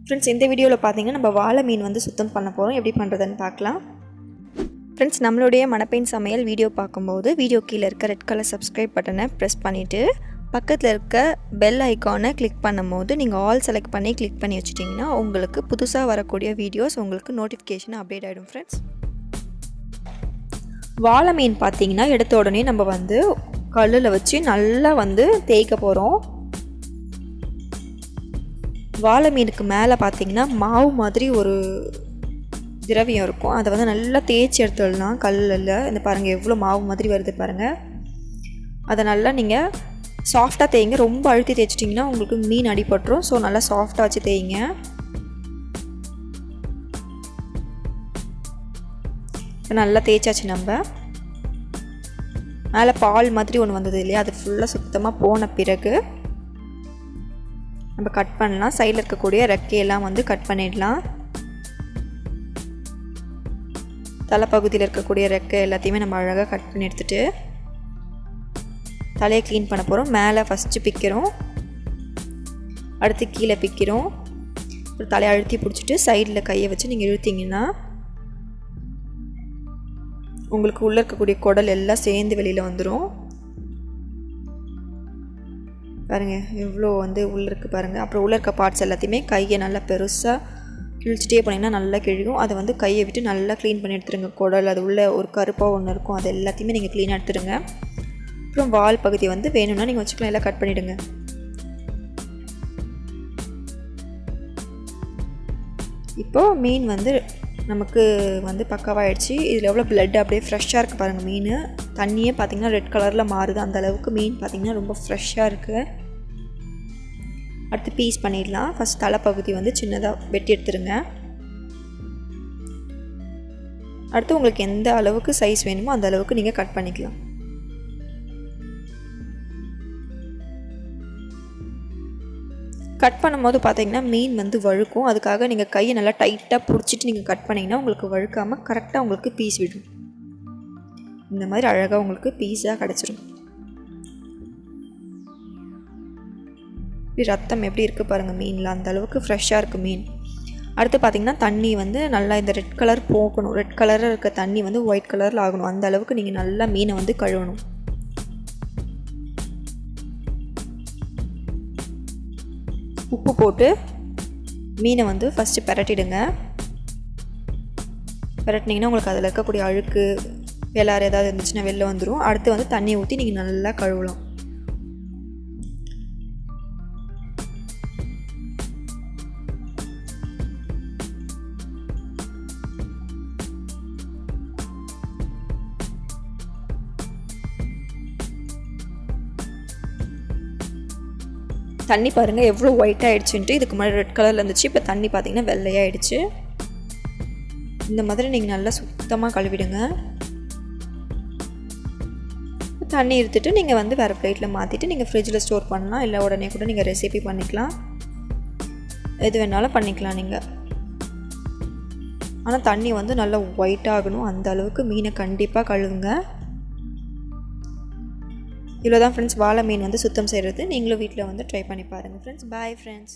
Friends, இந்த வீடியோவில் பார்த்தீங்கன்னா நம்ம வாழை மீன் வந்து சுத்தம் பண்ண போகிறோம். எப்படி பண்ணுறதுன்னு பார்க்கலாம். ஃப்ரெண்ட்ஸ், நம்மளுடைய மணப்பெண் சமையல் வீடியோ பார்க்கும்போது வீடியோ கீழே இருக்க ரெட் கலர் சப்ஸ்கிரைப் பட்டனை ப்ரெஸ் பண்ணிவிட்டு பக்கத்தில் இருக்க பெல் ஐக்கானை கிளிக் பண்ணும்போது நீங்கள் ஆல் செலக்ட் பண்ணி கிளிக் பண்ணி வச்சிட்டிங்கன்னா உங்களுக்கு புதுசாக வரக்கூடிய வீடியோஸ் உங்களுக்கு நோட்டிஃபிகேஷன் அப்டேட் ஆகிடும். ஃப்ரெண்ட்ஸ், வாழை மீன் பார்த்தீங்கன்னா எடுத்த உடனே நம்ம வந்து கல்லில் வச்சு நல்லா வந்து தேய்க்க போகிறோம். வாழை மீனுக்கு மேலே பார்த்தீங்கன்னா மாவு மாதிரி ஒரு திரவியம் இருக்கும். அதை வந்து நல்லா தேய்ச்சி எடுத்துடலாம் கல்லில். இந்த பாருங்கள் எவ்வளோ மாவு மாதிரி வருது பாருங்கள். அதை நல்லா நீங்கள் சாஃப்டாக தேய்ங்க. ரொம்ப அழுத்தி தேய்ச்சிட்டிங்கன்னா உங்களுக்கு மீன் அடிபட்டுரும். ஸோ நல்லா சாஃப்டாக வச்சு தேய்ங்க. நல்லா தேய்ச்சாச்சு. நம்ம மேலே பால் மாதிரி ஒன்று வந்தது இல்லையா, அது ஃபுல்லாக சுத்தமாக போன பிறகு நம்ம கட் பண்ணலாம். சைடில் இருக்கக்கூடிய ரெக்கையெல்லாம் வந்து கட் பண்ணிடலாம். தலைப்பகுதியில் இருக்கக்கூடிய ரெக்கை எல்லாத்தையுமே நம்ம அழகாக கட் பண்ணி எடுத்துகிட்டு தலையை க்ளீன் பண்ண போகிறோம். மேலே ஃபஸ்ட்டு பிக்கிறோம், அடுத்து கீழே பிக்கிறோம். ஒரு தலையை அழுத்தி பிடிச்சிட்டு சைடில் கையை வச்சு நீங்கள் இழுத்திங்கன்னா உங்களுக்கு உள்ளே இருக்கக்கூடிய குடல் எல்லாம் சேர்ந்து வெளியில் வந்துடும். பாருங்கள் எவ்வளோ வந்து உள்ளே இருக்குது பாருங்கள். அப்புறம் உள்ளே இருக்க பார்ட்ஸ் எல்லாத்தையுமே கையை நல்லா பெருசாக கிழிச்சிட்டே போனீங்கன்னா நல்லா கிழியும். அதை வந்து கையை விட்டு நல்லா க்ளீன் பண்ணி எடுத்துருங்க. குடல் அது உள்ளே ஒரு கருப்பாக ஒன்று இருக்கும், அது எல்லாத்தையுமே நீங்கள் க்ளீனாக எடுத்துடுங்க. அப்புறம் வால் பகுதி வந்து வேணும்னா நீங்கள் வச்சுக்கலாம், எல்லாம் கட் பண்ணிவிடுங்க. இப்போது மீன் வந்து நமக்கு வந்து பக்காவாகிடுச்சு. இதில் எவ்வளோ பிளட் அப்படியே ஃப்ரெஷ்ஷாக இருக்குது பாருங்கள். மீன் தண்ணியே பார்த்திங்கன்னா ரெட் கலரில் மாறுது. அந்த அளவுக்கு மீன் பார்த்திங்கன்னா ரொம்ப ஃப்ரெஷ்ஷாக இருக்குது. அடுத்து பீஸ் பண்ணிடலாம். ஃபஸ்ட் தலைப்பகுதி வந்து சின்னதாக வெட்டி எடுத்துருங்க. அடுத்து உங்களுக்கு எந்த அளவுக்கு சைஸ் வேணுமோ அந்த அளவுக்கு நீங்கள் கட் பண்ணிக்கலாம். கட் பண்ணும்போது பார்த்தீங்கன்னா மீன் வந்து வழுக்கும். அதுக்காக நீங்கள் கையை நல்லா டைட்டாக பிடிச்சிட்டு நீங்கள் கட் பண்ணிங்கன்னா உங்களுக்கு வழுக்காமல் கரெக்டாக உங்களுக்கு பீஸ் விடும். இந்த மாதிரி அழகாக உங்களுக்கு பீஸாக கிடச்சிடும். ரத்தம் எப்படி இருக்குது பாருங்கள் மீனில், அந்த அளவுக்கு ஃப்ரெஷ்ஷாக இருக்குது மீன். அடுத்து பார்த்திங்கன்னா தண்ணி வந்து நல்லா இந்த ரெட் கலர் போகணும். ரெட் கலரில் இருக்க தண்ணி வந்து ஒயிட் கலரில் ஆகணும். அந்த அளவுக்கு நீங்கள் நல்லா மீனை வந்து கழுவணும். உப்பு போட்டு மீனை வந்து ஃபஸ்ட்டு பிரட்டிடுங்க. பிரட்டினீங்கன்னா உங்களுக்கு அதில் இருக்கக்கூடிய அழுக்கு எல்லாரும் ஏதாவது இருந்துச்சுன்னா வெளில வந்துடும். அடுத்து வந்து தண்ணியை ஊற்றி நீங்கள் நல்லா கழுவலாம். தண்ணி பாருங்கள் எவ்வளோ ஒயிட்டாக ஆகிடுச்சுன்ட்டு. இதுக்கு முன்னாடி ரெட் கலரில் இருந்துச்சு, இப்போ தண்ணி பார்த்திங்கன்னா வெள்ளையாகிடுச்சு. இந்த மாதிரி நீங்கள் நல்லா சுத்தமாக கழுவிடுங்க. தண்ணி எடுத்துகிட்டு நீங்கள் வந்து வேறு பிளேட்டில் மாற்றிட்டு நீங்கள் ஃப்ரிட்ஜில் ஸ்டோர் பண்ணலாம். இல்லை உடனே கூட நீங்கள் ரெசிபி பண்ணிக்கலாம், எது வேணாலும் பண்ணிக்கலாம் நீங்கள். ஆனால் தண்ணி வந்து நல்லா ஒயிட்டாகணும். அந்த அளவுக்கு மீனை கண்டிப்பாக கழுவுங்க. இவ்வளோ தான் ஃப்ரெண்ட்ஸ், வாழை மீன் வந்து சுத்தம் செய்கிறது. நீங்களும் வீட்டில் வந்து ட்ரை பண்ணி பாருங்கள் ஃப்ரெண்ட்ஸ். Bye friends.